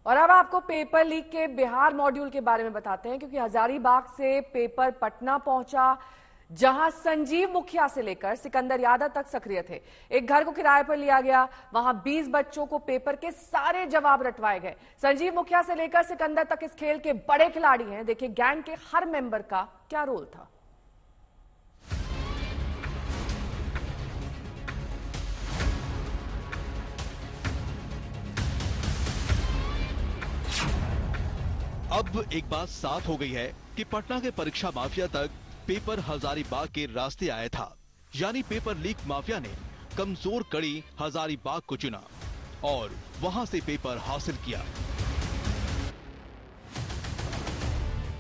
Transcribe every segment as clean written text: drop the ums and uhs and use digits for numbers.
और अब आपको पेपर लीक के बिहार मॉड्यूल के बारे में बताते हैं, क्योंकि हजारीबाग से पेपर पटना पहुंचा, जहां संजीव मुखिया से लेकर सिकंदर यादव तक सक्रिय थे। एक घर को किराए पर लिया गया, वहां 20 बच्चों को पेपर के सारे जवाब रटवाए गए। संजीव मुखिया से लेकर सिकंदर तक इस खेल के बड़े खिलाड़ी हैं। देखिए गैंग के हर मेंबर का क्या रोल था। अब एक बात साफ हो गई है कि पटना के परीक्षा माफिया तक पेपर हजारीबाग के रास्ते आया था। यानी पेपर लीक माफिया ने कमजोर कड़ी हजारीबाग को चुना और वहां से पेपर हासिल किया।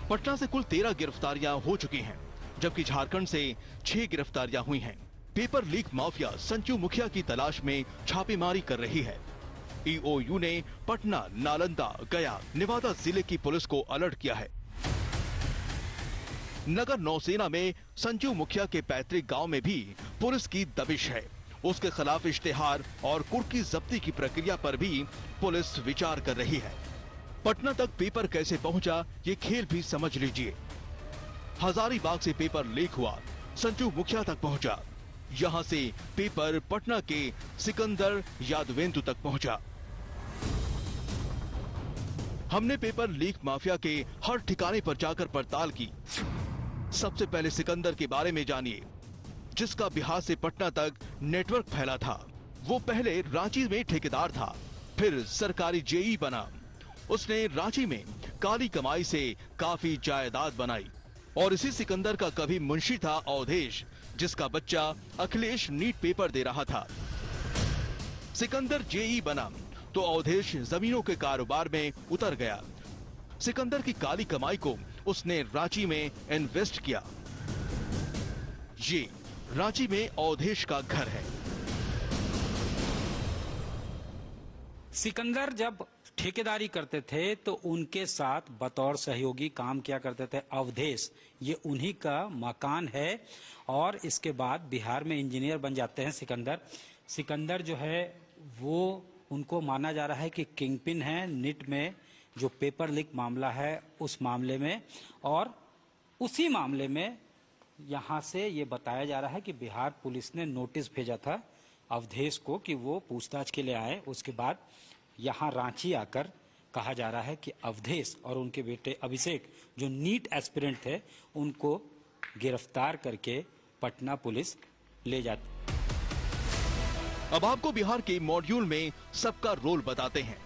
पटना से कुल 13 गिरफ्तारियां हो चुकी हैं, जबकि झारखंड से 6 गिरफ्तारियां हुई हैं। पेपर लीक माफिया संजू मुखिया की तलाश में छापेमारी कर रही है। ईओयू ने पटना, नालंदा, गया, नेवादा जिले की पुलिस को अलर्ट किया है। नगर नौसेना में संजू मुखिया के पैतृक गांव में भी पुलिस की दबिश है। उसके खिलाफ इश्तेहार और कुर्की जब्ती की प्रक्रिया पर भी पुलिस विचार कर रही है। पटना तक पेपर कैसे पहुंचा, ये खेल भी समझ लीजिए। हजारीबाग से पेपर लीक हुआ, संजू मुखिया तक पहुंचा। यहां से पेपर पटना के सिकंदर यादवेंदु तक पहुंचा। हमने पेपर लीक माफिया के हर ठिकाने पर जाकर पड़ताल की। सबसे पहले सिकंदर के बारे में जानिए, जिसका बिहार से पटना तक नेटवर्क फैला था। वो पहले रांची में ठेकेदार था, फिर सरकारी जेई बना। उसने रांची में काली कमाई से काफी जायदाद बनाई। और इसी सिकंदर का कभी मुंशी था अवधेश, जिसका बच्चा अखिलेश नीट पेपर दे रहा था। सिकंदर जेई बना तो अवधेश जमीनों के कारोबार में उतर गया। सिकंदर की काली कमाई को उसने रांची में इन्वेस्ट किया। ये रांची में अवधेश का घर है। सिकंदर जब ठेकेदारी करते थे तो उनके साथ बतौर सहयोगी काम किया करते थे अवधेश। ये उन्हीं का मकान है और इसके बाद बिहार में इंजीनियर बन जाते हैं सिकंदर। सिकंदर जो है वो उनको माना जा रहा है कि किंगपिन है नीट में, जो पेपर लीक मामला है उस मामले में। और उसी मामले में यहाँ से ये बताया जा रहा है कि बिहार पुलिस ने नोटिस भेजा था अवधेश को कि वो पूछताछ के लिए आए। उसके बाद यहाँ रांची आकर कहा जा रहा है कि अवधेश और उनके बेटे अभिषेक, जो नीट एस्पिरेंट थे, उनको गिरफ्तार करके पटना पुलिस ले जाती। अब आपको बिहार के मॉड्यूल में सबका रोल बताते हैं।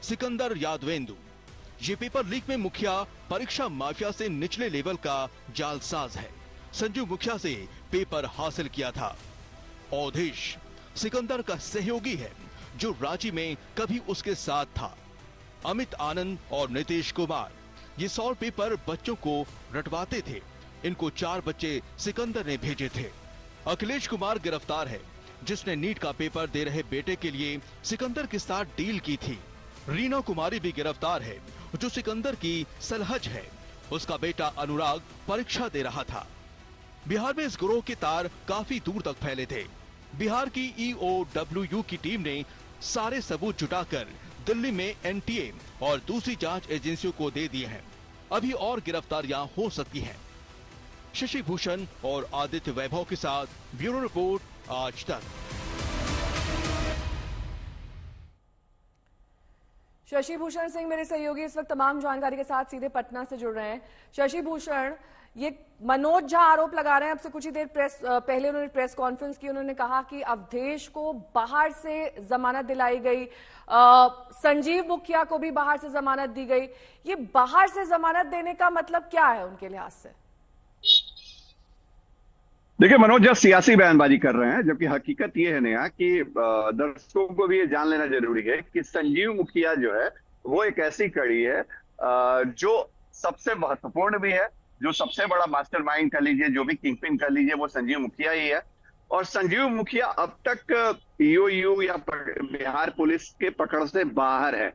सिकंदर यादवेंदु, ये पेपर लीक में मुखिया परीक्षा माफिया से निचले लेवल का जालसाज है। संजू मुखिया से पेपर हासिल किया था। अवधेश सिकंदर का सहयोगी है, जो रांची में कभी उसके साथ था। अमित आनंद और नीतीश कुमार, ये सॉल्व पेपर बच्चों को रटवाते थे। इनको 4 बच्चे सिकंदर ने भेजे थे। अखिलेश कुमार गिरफ्तार है, जिसने नीट का पेपर दे रहे बेटे के लिए सिकंदर के साथ डील की थी। रीना कुमारी भी गिरफ्तार है, जो सिकंदर की सलहज है। उसका बेटा अनुराग परीक्षा दे रहा था। बिहार में इस गिरोह के तार काफी दूर तक फैले थे। बिहार की ईओडब्ल्यूयू की टीम ने सारे सबूत जुटाकर दिल्ली में एनटीए और दूसरी जांच एजेंसियों को दे दिए हैं। अभी और गिरफ्तारियां हो सकती हैं। शशि भूषण और आदित्य वैभव के साथ ब्यूरो रिपोर्ट, आज तक। शशि भूषण सिंह मेरे सहयोगी इस वक्त तमाम जानकारी के साथ सीधे पटना से जुड़ रहे हैं। शशि भूषण, ये मनोज झा आरोप लगा रहे हैं, अब से कुछ ही देर पहले उन्होंने प्रेस कॉन्फ्रेंस की। उन्होंने कहा कि अवधेश को बाहर से जमानत दिलाई गई, संजीव मुखिया को भी बाहर से जमानत दी गई। ये बाहर से जमानत देने का मतलब क्या है उनके लिहाज से? देखिए, मनोज झा सियासी बयानबाजी कर रहे हैं, जबकि हकीकत ये है नेहा कि दर्शकों को भी ये जान लेना जरूरी है कि संजीव मुखिया जो है वो एक ऐसी कड़ी है जो सबसे महत्वपूर्ण भी है। जो सबसे बड़ा मास्टरमाइंड कर लीजिए, जो भी किंगपिन कर लीजिए, वो संजीव मुखिया ही है। और संजीव मुखिया अब तक ईओयू या बिहार पुलिस के पकड़ से बाहर है।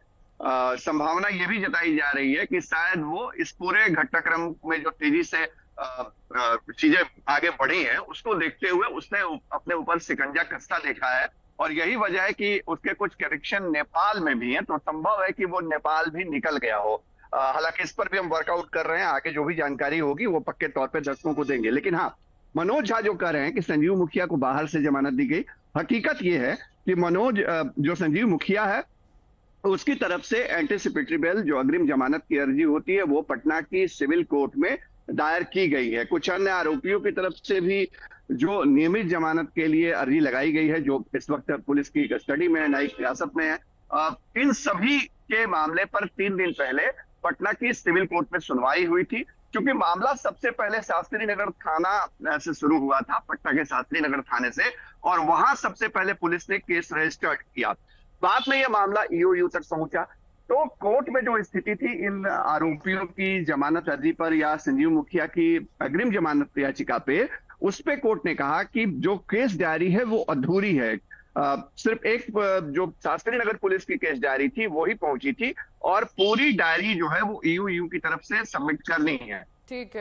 संभावना ये भी जताई जा रही है कि शायद वो इस पूरे घटनाक्रम में जो तेजी से चीजें आगे बढ़ी हैं, उसको देखते हुए उसने अपने ऊपर शिकंजा कसता देखा है और यही वजह है कि उसके कुछ कनेक्शन नेपाल में भी हैं, तो संभव है कि वो नेपाल भी निकल गया हो। हालांकि इस पर भी हम वर्कआउट कर रहे हैं, आगे जो भी जानकारी होगी वो पक्के तौर पे दर्शकों को देंगे। लेकिन हाँ, मनोज झा जो कह रहे हैं कि संजीव मुखिया को बाहर से जमानत दी गई, हकीकत ये है कि मनोज जो संजीव मुखिया है उसकी तरफ से एंटीसिपेटरी बेल जो अग्रिम जमानत की अर्जी होती है वो पटना की सिविल कोर्ट में दायर की गई है। कुछ अन्य आरोपियों की तरफ से भी जो नियमित जमानत के लिए अर्जी लगाई गई है, जो इस वक्त पुलिस की कस्टडी में है, न्यायिक हिरासत में है, इन सभी के मामले पर 3 दिन पहले पटना की सिविल कोर्ट में सुनवाई हुई थी। क्योंकि मामला सबसे पहले शास्त्री नगर थाना से शुरू हुआ था, पटना के शास्त्री नगर थाने से, और वहां सबसे पहले पुलिस ने केस रजिस्टर्ड किया। बाद में यह मामला ईओयू तक पहुंचा। तो कोर्ट में जो स्थिति थी इन आरोपियों की जमानत अर्जी पर या संजीव मुखिया की अग्रिम जमानत याचिका पे, उस पे कोर्ट ने कहा कि जो केस डायरी है वो अधूरी है। सिर्फ एक जो शास्त्री नगर पुलिस की केस डायरी थी वो ही पहुंची थी, और पूरी डायरी जो है वो ईओयू की तरफ से सबमिट करनी है। ठीक है।